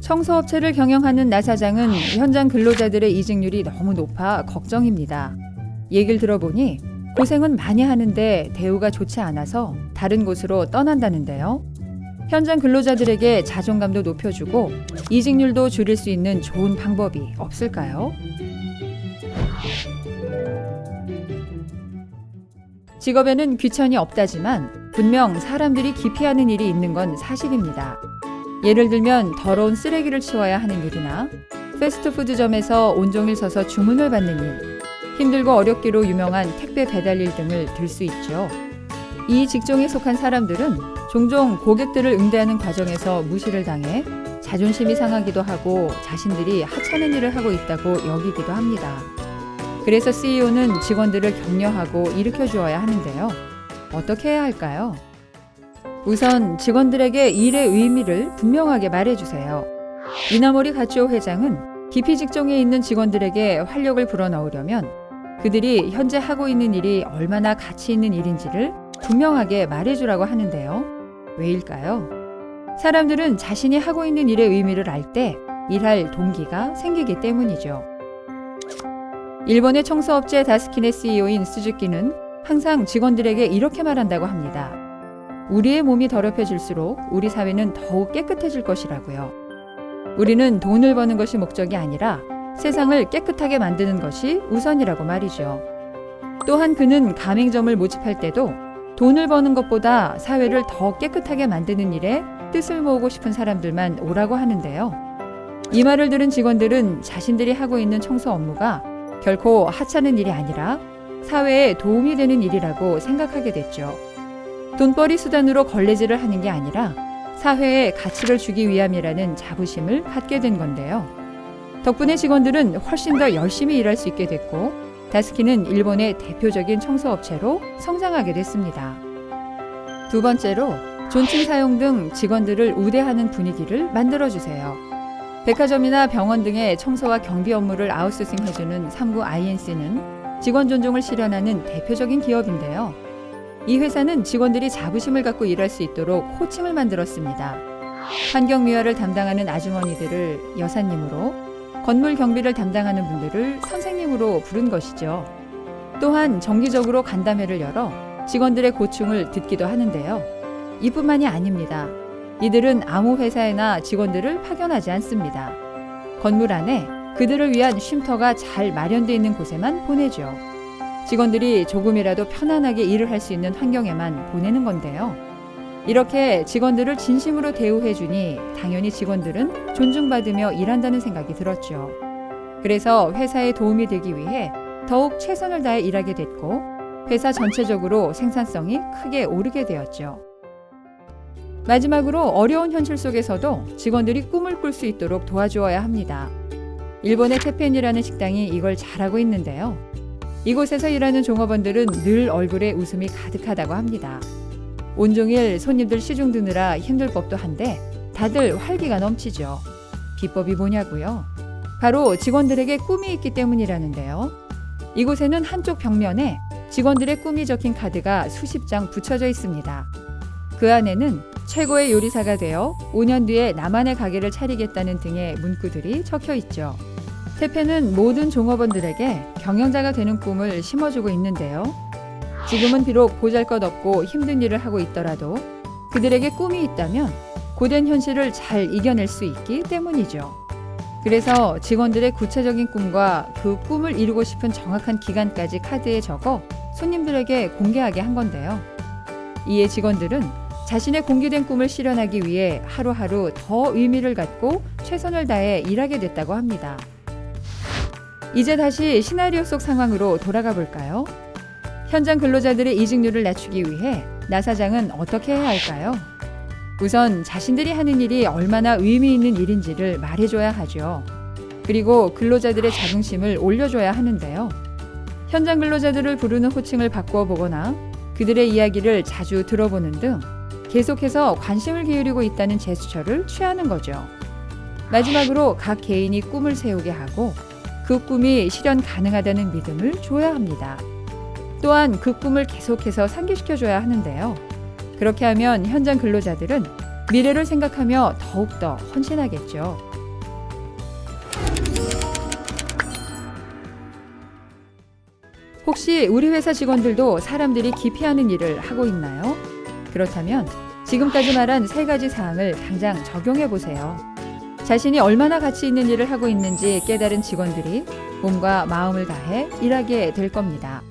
청소업체를 경영하는 나 사장은 현장 근로자들의 이직률이 너무 높아 걱정입니다. 얘기를 들어보니 고생은 많이 하는데 대우가 좋지 않아서 다른 곳으로 떠난다는데요. 현장 근로자들에게 자존감도 높여주고 이직률도 줄일 수 있는 좋은 방법이 없을까요? 직업에는 귀천이 없다지만 분명 사람들이 기피하는 일이 있는 건 사실입니다. 예를 들면 더러운 쓰레기를 치워야 하는 일이나 패스트푸드점에서 온종일 서서 주문을 받는 일, 힘들고 어렵기로 유명한 택배 배달일 등을 들 수 있죠. 이 직종에 속한 사람들은 종종 고객들을 응대하는 과정에서 무시를 당해 자존심이 상하기도 하고 자신들이 하찮은 일을 하고 있다고 여기기도 합니다. 그래서 CEO는 직원들을 격려하고 일으켜 주어야 하는데요. 어떻게 해야 할까요? 우선 직원들에게 일의 의미를 분명하게 말해주세요. 이나모리 가츠오 회장은 기피 직종에 있는 직원들에게 활력을 불어넣으려면 그들이 현재 하고 있는 일이 얼마나 가치 있는 일인지를 분명하게 말해주라고 하는데요. 왜일까요? 사람들은 자신이 하고 있는 일의 의미를 알 때 일할 동기가 생기기 때문이죠. 일본의 청소업체 다스킨의 CEO인 스즈키는 항상 직원들에게 이렇게 말한다고 합니다. 우리의 몸이 더럽혀질수록 우리 사회는 더욱 깨끗해질 것이라고요. 우리는 돈을 버는 것이 목적이 아니라 세상을 깨끗하게 만드는 것이 우선이라고 말이죠. 또한 그는 가맹점을 모집할 때도 돈을 버는 것보다 사회를 더 깨끗하게 만드는 일에 뜻을 모으고 싶은 사람들만 오라고 하는데요. 이 말을 들은 직원들은 자신들이 하고 있는 청소 업무가 결코 하찮은 일이 아니라 사회에 도움이 되는 일이라고 생각하게 됐죠. 돈벌이 수단으로 걸레질을 하는 게 아니라 사회에 가치를 주기 위함이라는 자부심을 갖게 된 건데요. 덕분에 직원들은 훨씬 더 열심히 일할 수 있게 됐고 다스키는 일본의 대표적인 청소업체로 성장하게 됐습니다. 두 번째로 존칭 사용 등 직원들을 우대하는 분위기를 만들어주세요. 백화점이나 병원 등의 청소와 경비 업무를 아웃소싱해주는 삼구 INC는 직원 존중을 실현하는 대표적인 기업인데요. 이 회사는 직원들이 자부심을 갖고 일할 수 있도록 호칭을 만들었습니다. 환경미화를 담당하는 아주머니들을 여사님으로, 건물 경비를 담당하는 분들을 선생님으로 부른 것이죠. 또한 정기적으로 간담회를 열어 직원들의 고충을 듣기도 하는데요. 이뿐만이 아닙니다. 이들은 아무 회사에나 직원들을 파견하지 않습니다. 건물 안에 그들을 위한 쉼터가 잘 마련되어 있는 곳에만 보내죠. 직원들이 조금이라도 편안하게 일을 할 수 있는 환경에만 보내는 건데요. 이렇게 직원들을 진심으로 대우해주니 당연히 직원들은 존중받으며 일한다는 생각이 들었죠. 그래서 회사에 도움이 되기 위해 더욱 최선을 다해 일하게 됐고 회사 전체적으로 생산성이 크게 오르게 되었죠. 마지막으로 어려운 현실 속에서도 직원들이 꿈을 꿀 수 있도록 도와주어야 합니다. 일본의 테펜이라는 식당이 이걸 잘하고 있는데요. 이곳에서 일하는 종업원들은 늘 얼굴에 웃음이 가득하다고 합니다. 온종일 손님들 시중 드느라 힘들 법도 한데 다들 활기가 넘치죠. 비법이 뭐냐고요? 바로 직원들에게 꿈이 있기 때문이라는데요. 이곳에는 한쪽 벽면에 직원들의 꿈이 적힌 카드가 수십 장 붙여져 있습니다. 그 안에는 최고의 요리사가 되어 5년 뒤에 나만의 가게를 차리겠다는 등의 문구들이 적혀 있죠. 테펜은 모든 종업원들에게 경영자가 되는 꿈을 심어주고 있는데요. 지금은 비록 보잘것없고 힘든 일을 하고 있더라도 그들에게 꿈이 있다면 고된 현실을 잘 이겨낼 수 있기 때문이죠. 그래서 직원들의 구체적인 꿈과 그 꿈을 이루고 싶은 정확한 기간까지 카드에 적어 손님들에게 공개하게 한 건데요. 이에 직원들은 자신의 공개된 꿈을 실현하기 위해 하루하루 더 의미를 갖고 최선을 다해 일하게 됐다고 합니다. 이제 다시 시나리오 속 상황으로 돌아가 볼까요? 현장 근로자들의 이직률을 낮추기 위해 나 사장은 어떻게 해야 할까요? 우선 자신들이 하는 일이 얼마나 의미 있는 일인지를 말해줘야 하죠. 그리고 근로자들의 자긍심을 올려줘야 하는데요. 현장 근로자들을 부르는 호칭을 바꾸어 보거나 그들의 이야기를 자주 들어보는 등 계속해서 관심을 기울이고 있다는 제스처를 취하는 거죠. 마지막으로 각 개인이 꿈을 세우게 하고 그 꿈이 실현 가능하다는 믿음을 줘야 합니다. 또한 그 꿈을 계속해서 상기시켜줘야 하는데요. 그렇게 하면 현장 근로자들은 미래를 생각하며 더욱더 헌신하겠죠. 혹시 우리 회사 직원들도 사람들이 기피하는 일을 하고 있나요? 그렇다면 지금까지 말한 3가지 사항을 당장 적용해 보세요. 자신이 얼마나 가치 있는 일을 하고 있는지 깨달은 직원들이 몸과 마음을 다해 일하게 될 겁니다.